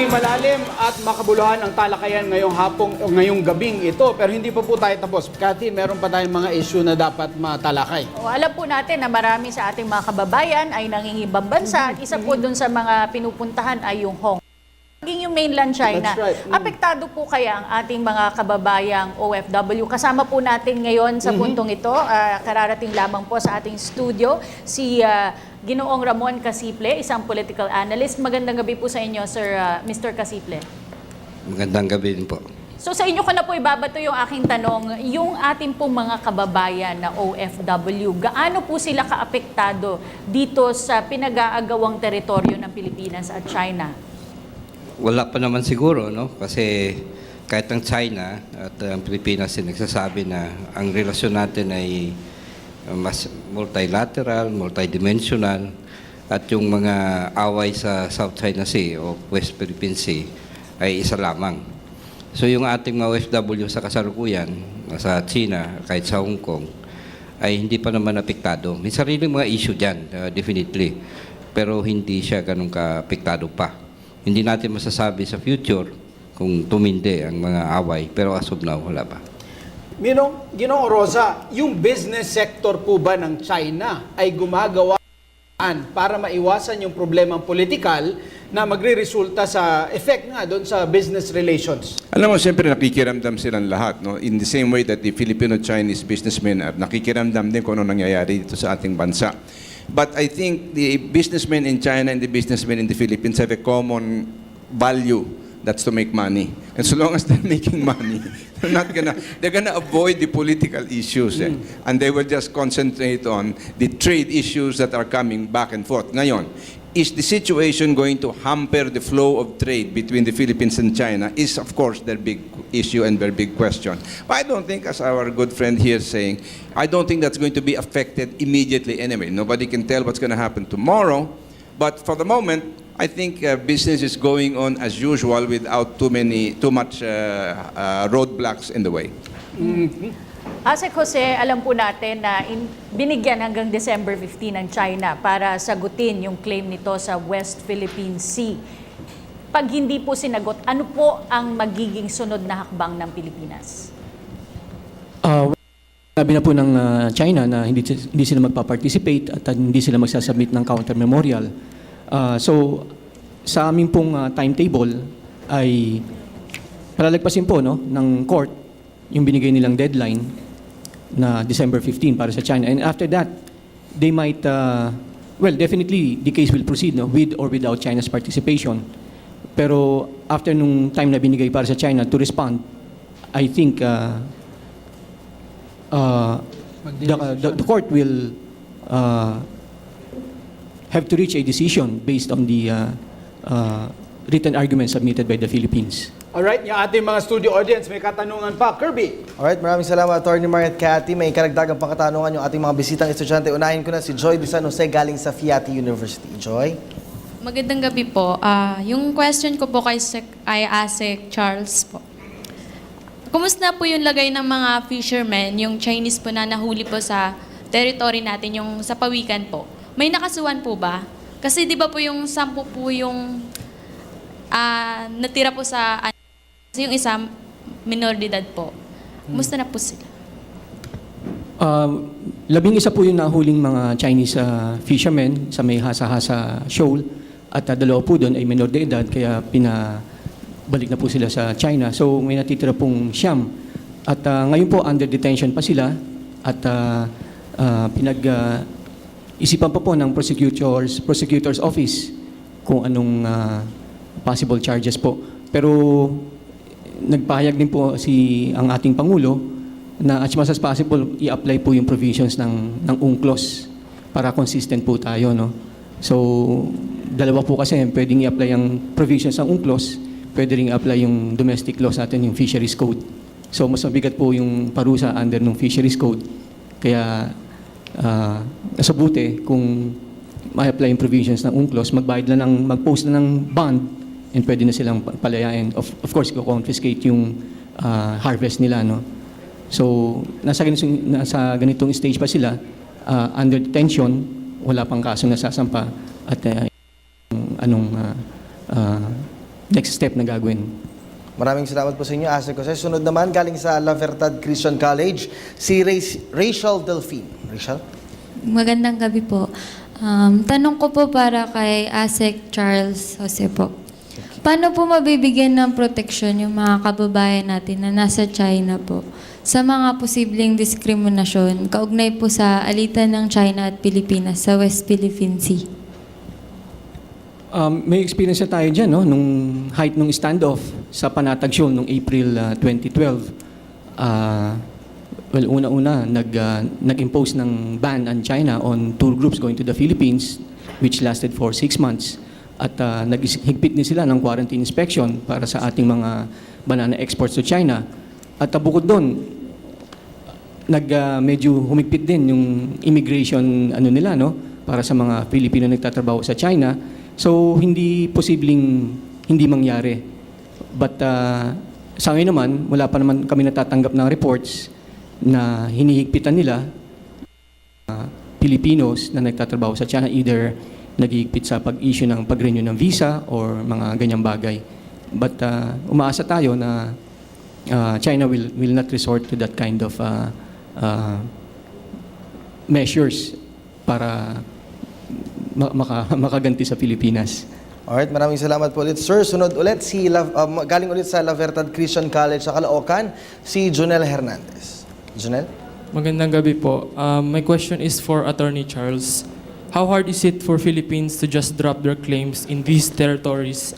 Magiging malalim at makabuluhan ang talakayan ngayong gabing ito. Pero hindi pa po tayo tapos. Cathy, meron pa tayong mga issue na dapat matalakay. Alam po natin na marami sa ating mga kababayan ay nangingibang bansa. At isa po dun sa mga pinupuntahan ay yung Hong Kong. Maging yung mainland China. That's right. Apektado po kaya ang ating mga kababayang OFW. Kasama po natin ngayon sa puntong ito. Kararating lamang po sa ating studio si Ginoong Ramon Casiple, isang political analyst. Magandang gabi po sa inyo, Sir Mr. Casiple. Magandang gabi din po. So sa inyo ko na po ibabato yung aking tanong, yung ating pong mga kababayan na OFW, gaano po sila kaapektado dito sa pinag-aagawang teritoryo ng Pilipinas at China? Wala pa naman siguro, no? Kasi kahit ang China at ang Pilipinas ay nagsasabi na ang relasyon natin ay mas multilateral, multidimensional, at yung mga away sa South China Sea o West Philippine Sea ay isa lamang. So yung ating mga OFW sa kasalukuyan, sa China, kahit sa Hong Kong, ay hindi pa naman apektado. May sariling mga issue dyan, definitely. Pero hindi siya ganun ka-apektado pa. Hindi natin masasabi sa future kung tumindi ang mga away, pero as of now, wala pa. Ginoong Rosa, yung business sector po ba ng China ay gumagawa para maiwasan yung problemang politikal na magre-resulta sa effect nga doon sa business relations? Alam mo, siyempre nakikiramdam silang lahat. No? In the same way that the Filipino-Chinese businessmen are nakikiramdam din kung ano nangyayari dito sa ating bansa. But I think the businessmen in China and the businessmen in the Philippines have a common value. That's to make money. And so long as they're making money, they're gonna avoid the political issues. And they will just concentrate on the trade issues that are coming back and forth. Ngayon, is the situation going to hamper the flow of trade between the Philippines and China? Is, of course, their big issue and their big question. But I don't think, as our good friend here is saying, I don't think that's going to be affected immediately anyway. Nobody can tell what's going to happen tomorrow. But for the moment, I think business is going on as usual without too much roadblocks in the way. Asek Jose, alam po natin na binigyan hanggang December 15 ng China para sagutin yung claim nito sa West Philippine Sea. Pag hindi po sinagot, ano po ang magiging sunod na hakbang ng Pilipinas? Sabi na po ng China na hindi sila magpa-participate at hindi sila magsasubmit ng counter memorial. So, sa aming pong timetable ay palalagpasin po ng court yung binigay nilang deadline na December 15 para sa China. And after that, they might, well, definitely the case will proceed with or without China's participation. Pero after nung time na binigay para sa China to respond, I think the court will have to reach a decision based on the written arguments submitted by the Philippines. Alright, yung ating mga studio audience, may katanungan pa. Kirby! Alright, maraming salamat, Attorney Mar at Cathy. May karagdagang pang katanungan yung ating mga bisitang estudyante. Unahin ko na si Joy de San Jose galing sa Fiati University. Joy? Magandang gabi po. Yung question ko po kay Asek Charles po. Kumusta po yung lagay ng mga fishermen, yung Chinese po na nahuli po sa territory natin, yung sa pawikan po? May nakasuhan po ba? Kasi di ba po yung 10 po yung natira po sa yung isa minor de edad po. Kumusta na po sila? 11 po yung nahuling mga Chinese fishermen sa may Hasa-Hasa Shoal at 2 po doon ay minor de edad kaya pinabalik na po sila sa China. So may natitira pong 9. At ngayon po under detention pa sila at isipan pa po ng prosecutor's office kung anong possible charges po. Pero nagpahayag din po ang ating Pangulo na as much as possible i-apply po yung provisions ng UNCLOS para consistent po tayo. No? So, dalawa po kasi pwedeng i-apply ang provisions ng UNCLOS, pwede rin i-apply yung domestic laws natin, yung fisheries code. So, mas mabigat po yung parusa under ng fisheries code. Kaya, nasa buti kung ma-apply yung provisions ng UNCLOS, mag-post na ng bond and pwede na silang palayain. Of course, confiscate yung harvest nila. No? So, nasa ganitong stage pa sila, under detention, wala pang kasong nasasampa at next step na gagawin. Maraming salamat po sa inyo, Ase Jose. Sunod naman, galing sa La Verdad Christian College, si Rachel Delphine. Rachel? Magandang gabi po. Tanong ko po para kay ASEC Charles Jose po. Paano po mabibigyan ng proteksyon yung mga kababayan natin na nasa China po sa mga posibleng diskriminasyon kaugnay po sa alitan ng China at Pilipinas sa West Philippine Sea? May experience na tayo dyan, no? Nung height ng standoff sa Panatagsyon noong April 2012. Well, una-una, nag-impose ng ban on China on tour groups going to the Philippines, which lasted for 6 months. At naghigpit din sila ng quarantine inspection para sa ating mga banana exports to China. At bukod doon, medyo humigpit din yung immigration nila, no? Para sa mga Pilipino nagtatrabaho sa China. So, hindi posibleng hindi mangyari. But sa ngayon naman, wala pa naman kami natatanggap ng reports na hinihigpitan nila Pilipinos na nagtatrabaho sa China, either naghihigpit sa pag-issue ng pag-renew ng visa or mga ganyang bagay. But umaasa tayo na China will not resort to that kind of measures para makaganti sa Pilipinas. Alright, maraming salamat po ulit, sir. Sunod ulit, galing ulit sa La Verdad Christian College sa Caloocan, si Jonel Hernandez. Jonel? Magandang gabi po. My question is for Attorney Charles. How hard is it for Philippines to just drop their claims in these territories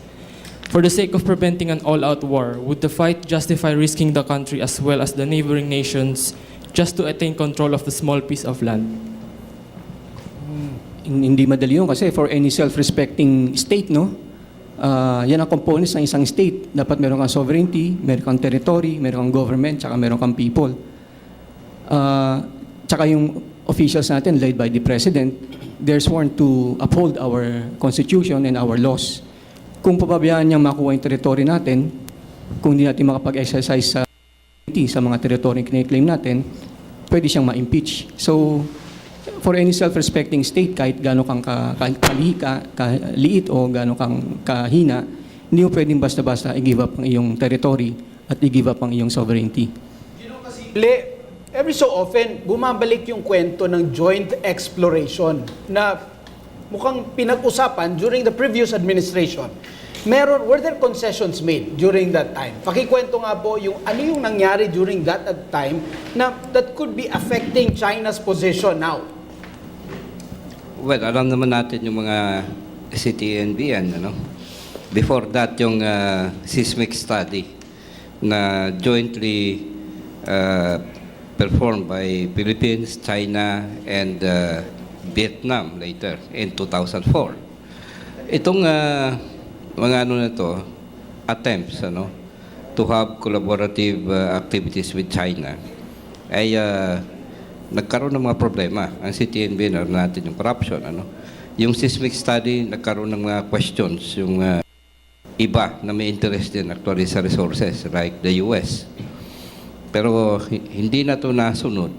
for the sake of preventing an all-out war? Would the fight justify risking the country as well as the neighboring nations just to attain control of the small piece of land? Hindi madali yun kasi for any self-respecting state, no? Yan ang components ng isang state. Dapat meron kang sovereignty, meron kang territory, meron kang government, tsaka meron kang people. Tsaka yung officials natin, led by the President, they're sworn to uphold our Constitution and our laws. Kung pababayaan niyang makuha yung territory natin, kung hindi natin makapag-exercise sa mga territory kiniklaim natin, pwede siyang ma-impeach. So, for any self-respecting state, kahit gano'n kang kaliit o gano'n kang kahina, hindi mo pwedeng basta-basta i-give up ang iyong territory at i-give up ang iyong sovereignty. Every so often, bumabalik yung kwento ng joint exploration na mukhang pinag-usapan during the previous administration. Were there concessions made during that time? Pakikwento nga po yung ano yung nangyari during that time na that could be affecting China's position now. Well, alam naman natin yung mga CTNB yan, ano? Before that, yung seismic study na jointly performed by Philippines, China, and Vietnam later in 2004. Itong mga ano na to, attempts to have collaborative activities with China ay nagkaroon ng mga problema. Ang CTNB na natin yung corruption. Yung seismic study, nagkaroon ng mga questions. Yung iba na may interest din actually sa resources like the US. Pero hindi na ito nasunod.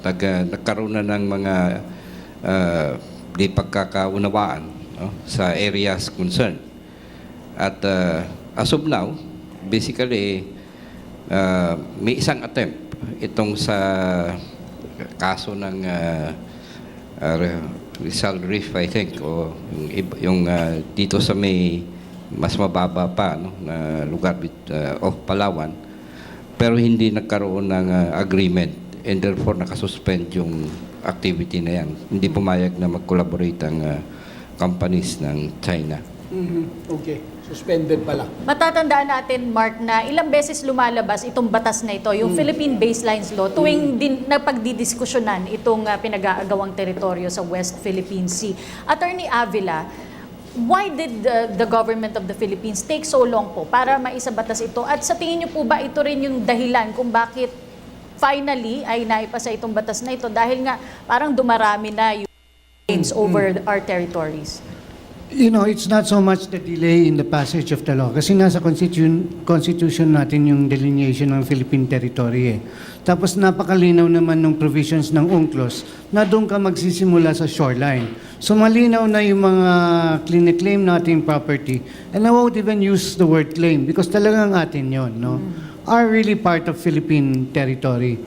Nagkaroon na ng mga di pagkakaunawaan sa areas concerned. At as of now, basically, may isang attempt itong sa kaso ng Rizal Reef, I think, o yung dito sa may mas mababa pa na lugar of Palawan, pero hindi nagkaroon ng agreement and therefore nakasuspend yung activity na yan. Hindi pumayag na mag-collaborate ang companies ng China. Okay. Suspended pala. Matatandaan natin, Mark, na ilang beses lumalabas itong batas na ito, yung Philippine Baselines Law, tuwing napagdidiskusyonan itong pinag-aagawang teritoryo sa West Philippine Sea. Attorney Avila, why did the government of the Philippines take so long po para maisabatas ito? At sa tingin niyo po ba ito rin yung dahilan kung bakit finally ay naipasa itong batas na ito? Dahil nga parang dumarami na yung over our territories. You know, it's not so much the delay in the passage of the law kasi nasa constitution natin yung delineation ng Philippine territory eh. Tapos napakalinaw naman ng provisions ng UNCLOS na doon ka magsisimula sa shoreline. So malinaw na yung mga claim nating property, and I won't even use the word claim because talagang atin yon, no? Are really part of Philippine territory.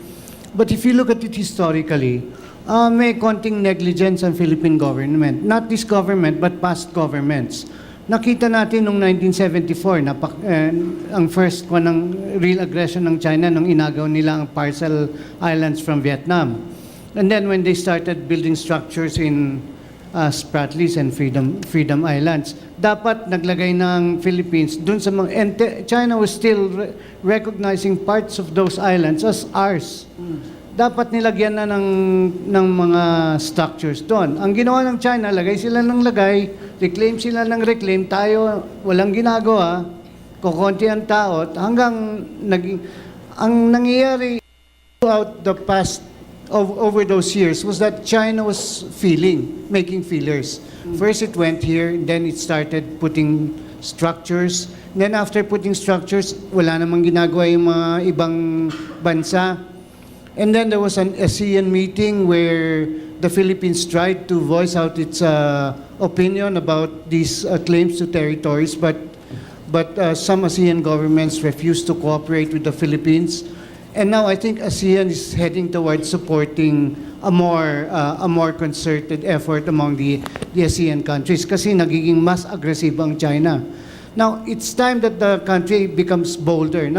But if you look at it historically, may konting negligence ang Philippine government. Not this government, but past governments. Nakita natin noong 1974, ang first one ng real aggression ng China nung inagaw nila ang partial islands from Vietnam. And then when they started building structures in Spratlys and Freedom Islands, dapat naglagay ng Philippines dun sa mga... And China was still recognizing parts of those islands as ours. Dapat nilagyan na ng mga structures doon. Ang ginawa ng China, lagay sila ng lagay, reclaim sila ng reclaim, tayo walang ginagawa, kukunti ang tao, hanggang ang nangyayari throughout the past over those years was that China was making feelers. First it went here, then it started putting structures. Then after putting structures, wala namang ginagawa yung mga ibang bansa. And then there was an ASEAN meeting where the Philippines tried to voice out its opinion about these claims to territories, but some ASEAN governments refused to cooperate with the Philippines. And now I think ASEAN is heading towards supporting a more concerted effort among the ASEAN countries kasi nagiging mas aggressive ang China. Now, it's time that the country becomes bolder.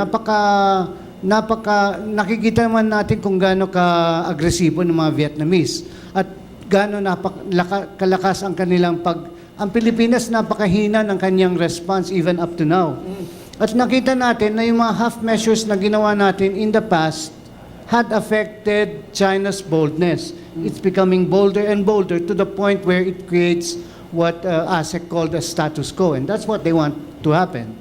Nakikita naman natin kung gaano ka-agresibo ng mga Vietnamese at gaano kalakas ang kanilang ang Pilipinas napakahina ng kanyang response even up to now. At nakita natin na yung mga half measures na ginawa natin in the past had affected China's boldness. It's becoming bolder and bolder to the point where it creates what ASEC called a status quo, and that's what they want to happen.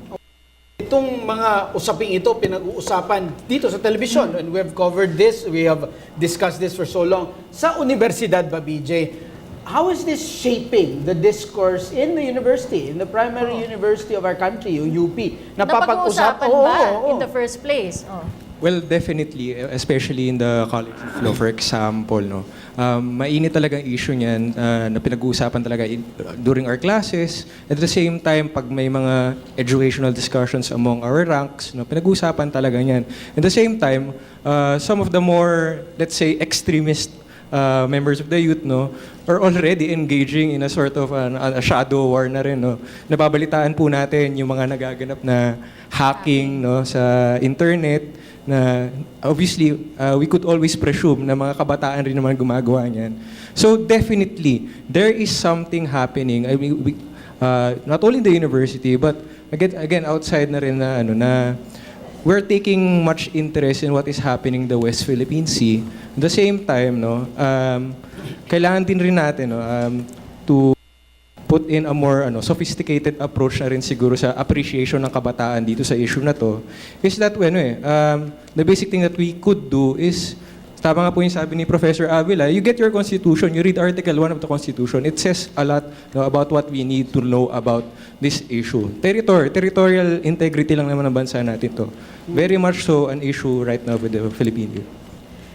Itong mga usaping ito, pinag-uusapan dito sa television. And we have covered this, we have discussed this for so long. Sa universidad ba, BJ, how is this shaping the discourse in the university, in the primary university of our country, yung UP? Napag-uusapan ba in the first place? Well, definitely, especially in the College of Law, for example, no, mainit talagang issue niyan na pinag-uusapan talaga during our classes. At the same time, pag may mga educational discussions among our ranks, no, pinag-uusapan talaga niyan. At the same time, some of the more, let's say, extremist members of the youth, no, are already engaging in a sort of a shadow war na rin, no. Nababalitaan po natin yung mga nagaganap na hacking, no, sa internet, na obviously we could always presume na mga kabataan rin naman gumagawa niyan. So definitely there is something happening. I mean, not only in the university but again outside na rin na we're taking much interest in what is happening in the West Philippine Sea. At the same time, no, kailangan din rin natin, no, to put in a more sophisticated approach na rin siguro sa appreciation ng kabataan dito sa issue na to. Is that the basic thing that we could do is, tama nga po yung sabi ni Professor Avila, you get your constitution, you read Article 1 of the Constitution, it says a lot, no, about what we need to know about this issue. Territorial integrity lang naman ang bansa natin to. Very much so an issue right now with the Philippine youth.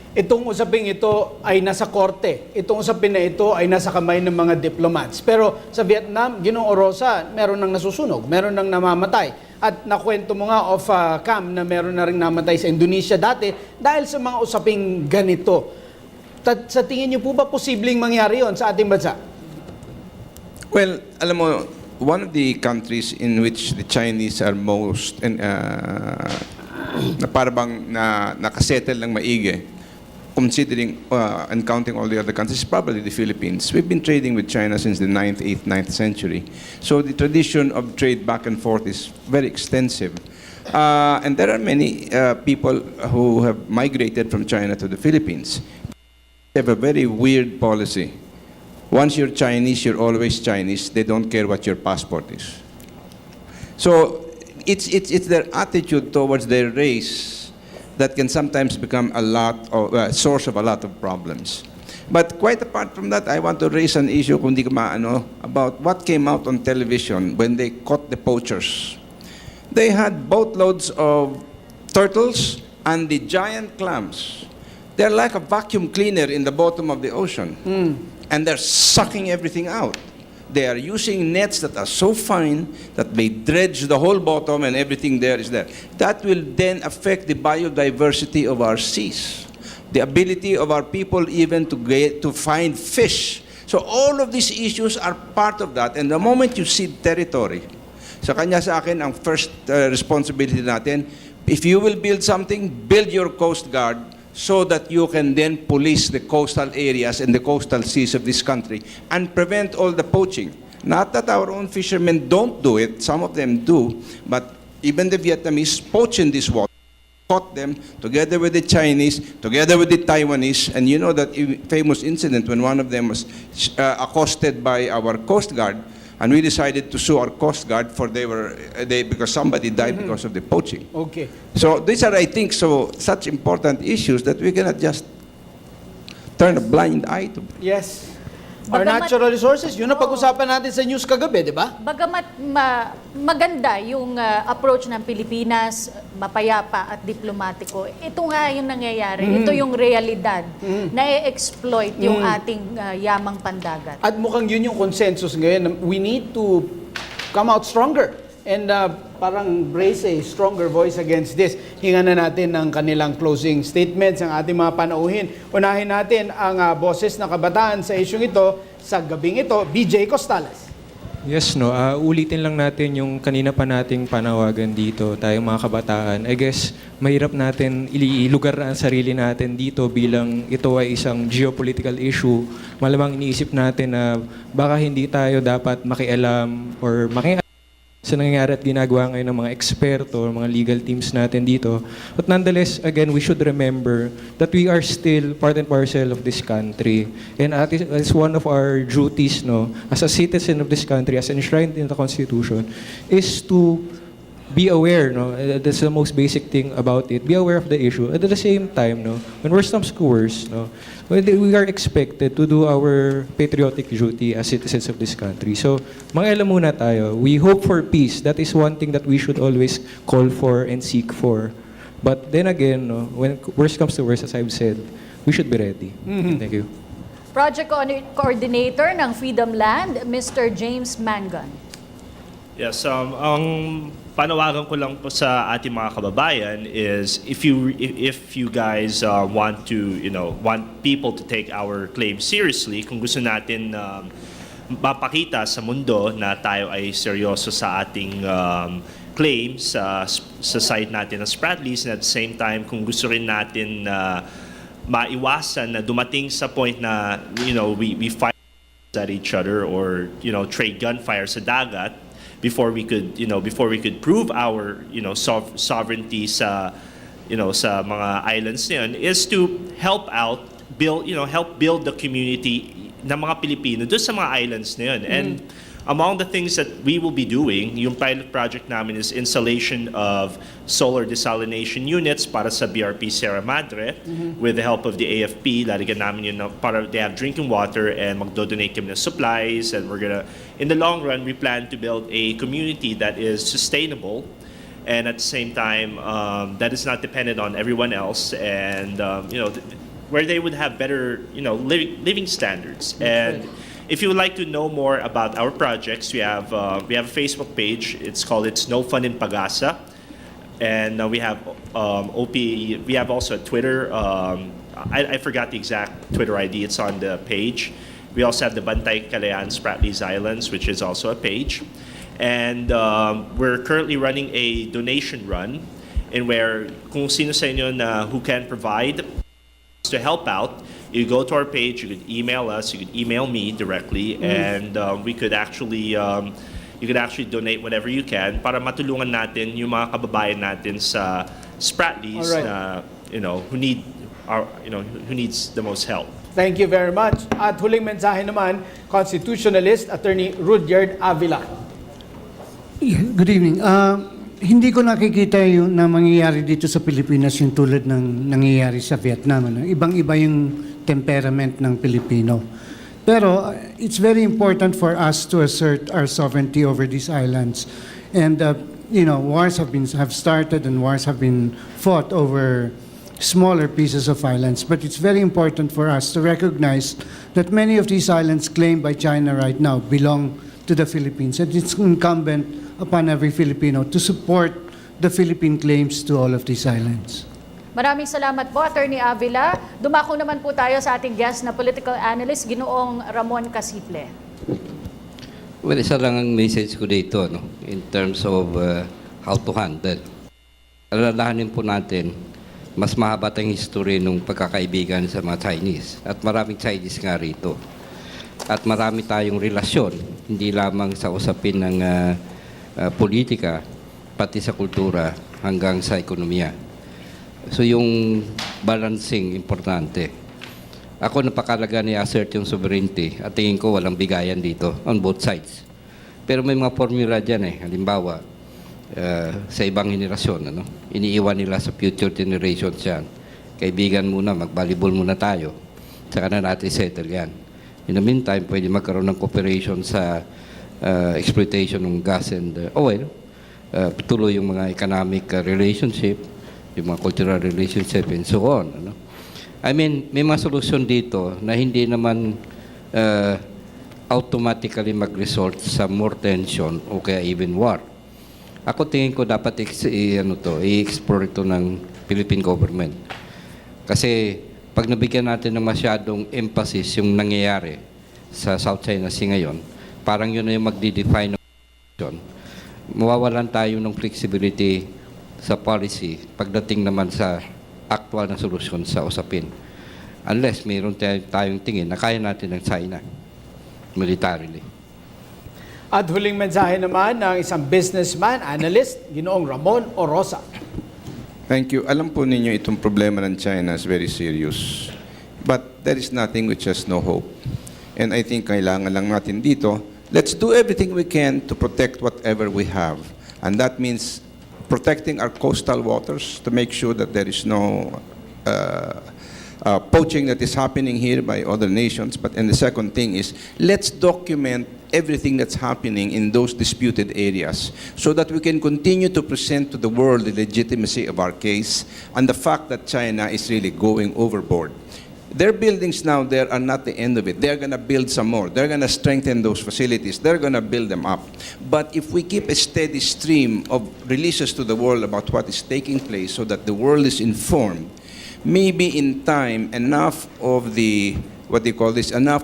Itong usaping ito ay nasa korte. Itong usapin na ito ay nasa kamay ng mga diplomats. Pero sa Vietnam, Ginoong Orosa, meron nang nasusunog, meron nang namamatay. At nakwento mo nga off-cam na meron na rin namatay sa Indonesia dati dahil sa mga usaping ganito. Sa tingin niyo po ba posibleng mangyari yon sa ating bansa? Well, alam mo, one of the countries in which the Chinese are most na parang nakasettle ng maigi, considering and counting all the other countries, probably the Philippines. We've been trading with China since the 9th, 8th, 9th century. So the tradition of trade back and forth is very extensive. And there are many people who have migrated from China to the Philippines. They have a very weird policy. Once you're Chinese, you're always Chinese. They don't care what your passport is. So it's their attitude towards their race that can sometimes become a source of a lot of problems. But quite apart from that, I want to raise an issue kung di ko maano, about what came out on television when they caught the poachers. They had boatloads of turtles and the giant clams. They're like a vacuum cleaner in the bottom of the ocean. And they're sucking everything out. They are using nets that are so fine that they dredge the whole bottom and everything there is there. That will then affect the biodiversity of our seas, the ability of our people even to find fish. So all of these issues are part of that. And the moment you cede territory, sa kanya sa akin, ang first responsibility natin, if you will build something, build your Coast Guard so that you can then police the coastal areas and the coastal seas of this country and prevent all the poaching. Not that our own fishermen don't do it, some of them do, but even the Vietnamese poach in this water, caught them together with the Chinese, together with the Taiwanese, and you know that famous incident when one of them was accosted by our Coast Guard, and we decided to sue our Coast Guard for because somebody died because of the poaching. Okay. So these are, I think, such important issues that we cannot just turn a blind eye to. Yes. Our Bagamat- natural resources, yun ang pag-usapan natin sa news kagabi, di ba? Bagamat maganda yung approach ng Pilipinas, mapayapa at diplomatiko, ito nga yung nangyayari. Ito yung realidad na i-exploit yung ating yamang pandagat. At mukhang yun yung consensus ngayon. We need to come out stronger and parang raise a stronger voice against this. Hinga na natin ng kanilang closing statements, ang ating mga panauhin. Unahin natin ang boses ng kabataan sa isyong ito sa gabing ito, BJ Costales. Yes, no. Ulitin lang natin yung kanina pa nating panawagan dito, tayong mga kabataan. I guess, mahirap natin ilugar ang sarili natin dito bilang ito ay isang geopolitical issue. Malamang iniisip natin na baka hindi tayo dapat makialam or sa nangyayari at ginagawa ngayon ng mga eksperto, mga legal teams natin dito. But nonetheless, again, we should remember that we are still part and parcel of this country. And as one of our duties, no, as a citizen of this country, as enshrined in the Constitution, is to be aware, no? That's the most basic thing about it. Be aware of the issue. At the same time, no, when worse comes to worse, no, we are expected to do our patriotic duty as citizens of this country. So, mangialam muna tayo. We hope for peace. That is one thing that we should always call for and seek for. But then again, no, when worse comes to worse, as I've said, we should be ready. Thank you. Project Coordinator ng Freedom Land, Mr. James Mangan. Yes, ang panawagan ko lang po sa ating mga kababayan is if you guys want people to take our claim seriously, kung gusto natin mapakita sa mundo na tayo ay seryoso sa ating claims sa side natin ng Spratlys, and at the same time kung gusto rin natin maiwasan na dumating sa point na we fire at each other or trade gunfire sa dagat before we could prove our sovereignty sa sa mga islands na yun, is to help build the community ng mga Pilipino doon sa mga islands na yun. And among the things that we will be doing, yung pilot project namin is installation of solar desalination units para sa BRP Sierra Madre with the help of the AFP. Lalagyan namin yun para they have drinking water and magdodonate kami ng supplies, and in the long run, we plan to build a community that is sustainable and at the same time that is not dependent on everyone else, and where they would have better living standards. And if you would like to know more about our projects, we have a Facebook page. It's called "It's No Fun in Pagasa," and we have We have also a Twitter. I forgot the exact Twitter ID. It's on the page. We also have the Bantay Kalayaan Spratlys Islands, which is also a page, and we're currently running a donation run, in where kung sino sa inyo na who can provide to help out, you go to our page, you could email us, you could email me directly, and we could actually you could actually donate whatever you can para matulungan natin yung mga kababayan natin sa Spratlys na who needs the most help. Thank you very much. At huling mensahe naman, Constitutionalist Attorney Rudyard Avila. Good evening. Hindi ko nakikita yung na mangyayari dito sa Pilipinas yung tulad ng nangyayari sa Vietnam. Ibang-iba yung temperament ng Pilipino. Pero it's very important for us to assert our sovereignty over these islands. And wars have started and wars have been fought over smaller pieces of islands. But it's very important for us to recognize that many of these islands claimed by China right now belong to the Philippines. And it's incumbent upon every Filipino to support the Philippine claims to all of these islands. Maraming salamat po, Attorney Avila. Dumako naman po tayo sa ating guest na political analyst, Ginoong Ramon Casiple. Well, isa lang ang message ko dito, no? In terms of how to handle. Alalahanin po natin, mas mahaba tayong history ng pagkakaibigan sa mga Chinese. At maraming Chinese nga rito. At marami tayong relasyon, hindi lamang sa usapin ng politika, pati sa kultura, hanggang sa ekonomiya. So yung balancing, importante. Ako napakalaga ni assert yung sovereignty at tingin ko walang bigayan dito on both sides. Pero may mga formula dyan halimbawa, sa ibang henerasyon, iniiwan nila sa future generations yan. Kaibigan muna, mag-volleyball muna tayo. Saka na natin settle yan. In the meantime, pwede magkaroon ng cooperation sa exploitation ng gas and oil. Tuloy yung mga economic relationship, yung mga cultural relationship and so on. I mean, may mga solusyon dito na hindi naman automatically mag-resort sa more tension o kaya even war. Ako tingin ko dapat i-explore ito ng Philippine government. Kasi pag nabigyan natin ng masyadong emphasis yung nangyayari sa South China Sea ngayon, parang yun na yung magdi-define ng situation. Mawawalan tayo ng flexibility sa policy pagdating naman sa actual na solusyon sa usapin. Unless mayroon tayong tingin na kaya natin ng China militarily. At huling mensahe naman ng isang businessman, analyst, Ginoong Ramon Orosa. Thank you. Alam po ninyo itong problema ng China is very serious. But there is nothing which has no hope. And I think kailangan lang natin dito, let's do everything we can to protect whatever we have. And that means protecting our coastal waters to make sure that there is no poaching that is happening here by other nations. And the second thing is, let's document everything that's happening in those disputed areas so that we can continue to present to the world the legitimacy of our case and the fact that China is really going overboard. Their buildings now there are not the end of it. They're going to build some more. They're going to strengthen those facilities. They're going to build them up. But if we keep a steady stream of releases to the world about what is taking place so that the world is informed, maybe in time enough of the, enough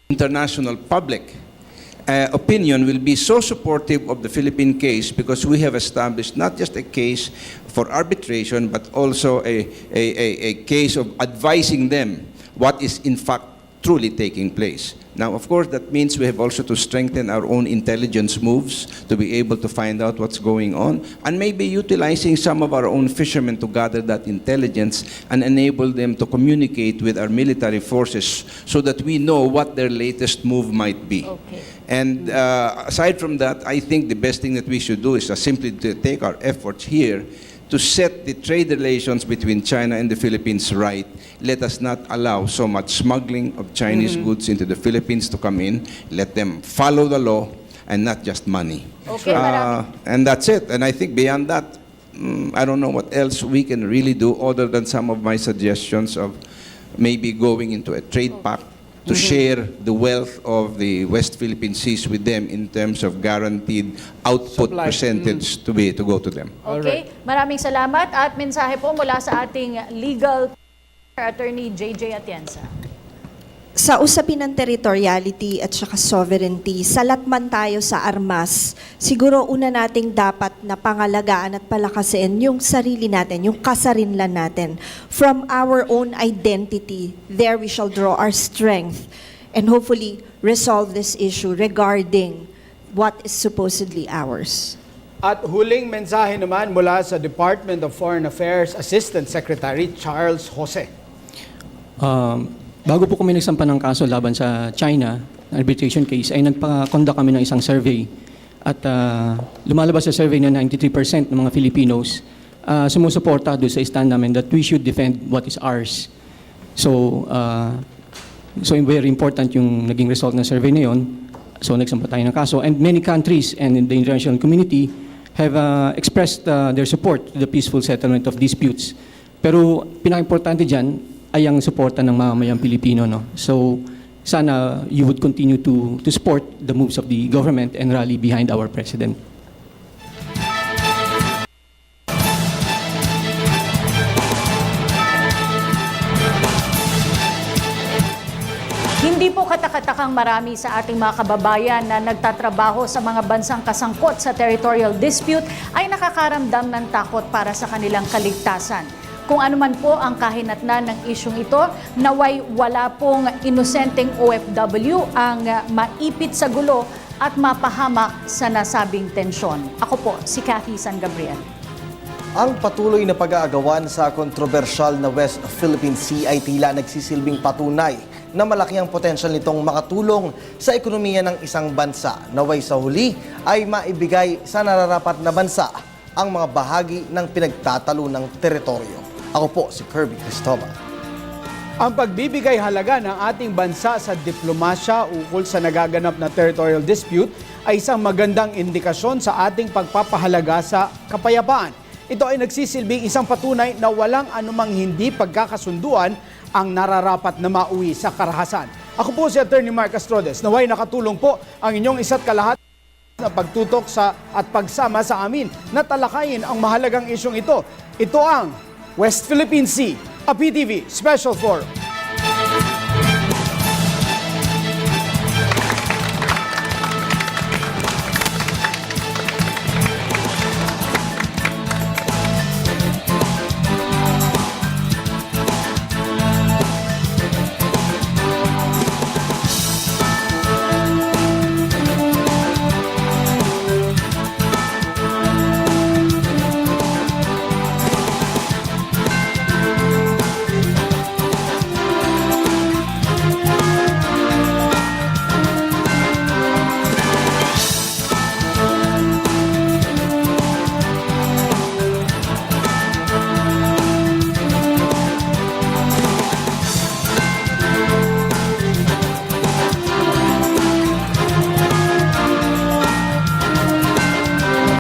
international public opinion will be so supportive of the Philippine case because we have established not just a case for arbitration but also a case of advising them what is in fact truly taking place. Now, of course, that means we have also to strengthen our own intelligence moves to be able to find out what's going on and maybe utilizing some of our own fishermen to gather that intelligence and enable them to communicate with our military forces so that we know what their latest move might be. Okay. And aside from that, I think the best thing that we should do is simply to take our efforts here to set the trade relations between China and the Philippines right. Let us not allow so much smuggling of Chinese goods into the Philippines to come in. Let them follow the law and not just money. Okay, and that's it. And I think beyond that, I don't know what else we can really do other than some of my suggestions of maybe going into a trade pact to share the wealth of the West Philippine Seas with them in terms of guaranteed output Supply. percentage to go to them. Okay, maraming salamat at mensahe po mula sa ating legal attorney JJ Atienza. Sa usapin ng territoriality at saka sovereignty, salat man tayo sa armas, siguro una nating dapat na pangalagaan at palakasin yung sarili natin, yung kasarinlan natin. From our own identity, there we shall draw our strength and hopefully resolve this issue regarding what is supposedly ours. At huling mensahe naman mula sa Department of Foreign Affairs Assistant Secretary Charles Jose. Bago po kami nagsampa ng kaso laban sa China, arbitration case, ay nagpa-conduct kami ng isang survey. At lumalabas sa survey na 93% ng mga Filipinos sumusuporta doon sa stand namin that we should defend what is ours. So very important yung naging result ng survey na yun. So nagsampa tayo ng kaso. And many countries and the international community have expressed their support to the peaceful settlement of disputes. Pero pinaka-importante dyan ay ang suporta ng mamamayang Pilipino. No? So sana you would continue to support the moves of the government and rally behind our President. Hindi po katakatakang marami sa ating mga kababayan na nagtatrabaho sa mga bansang kasangkot sa territorial dispute ay nakakaramdam ng takot para sa kanilang kaligtasan. Kung ano man po ang kahinatnan ng isyong ito, naway wala pong inosenteng OFW ang maipit sa gulo at mapahamak sa nasabing tensyon. Ako po, si Cathy San Gabriel. Ang patuloy na pag-aagawan sa kontrobersyal na West Philippine Sea ay tila nagsisilbing patunay na malaki ang potensyal nitong makatulong sa ekonomiya ng isang bansa. Naway sa huli ay maibigay sa nararapat na bansa ang mga bahagi ng pinagtatalo ng teritoryo. Ako po si Kirby Cristobal. Ang pagbibigay halaga ng ating bansa sa diplomasya ukol sa nagaganap na territorial dispute ay isang magandang indikasyon sa ating pagpapahalaga sa kapayapaan. Ito ay nagsisilbing isang patunay na walang anumang hindi pagkakasunduan ang nararapat na mauwi sa karahasan. Ako po si Attorney Mark Astrodes. Naway nakatulong po ang inyong isa't kalahati na pagtutok sa at pagsama sa amin na talakayin ang mahalagang isyong ito. Ito ang West Philippine Sea, a PTV Special Forum.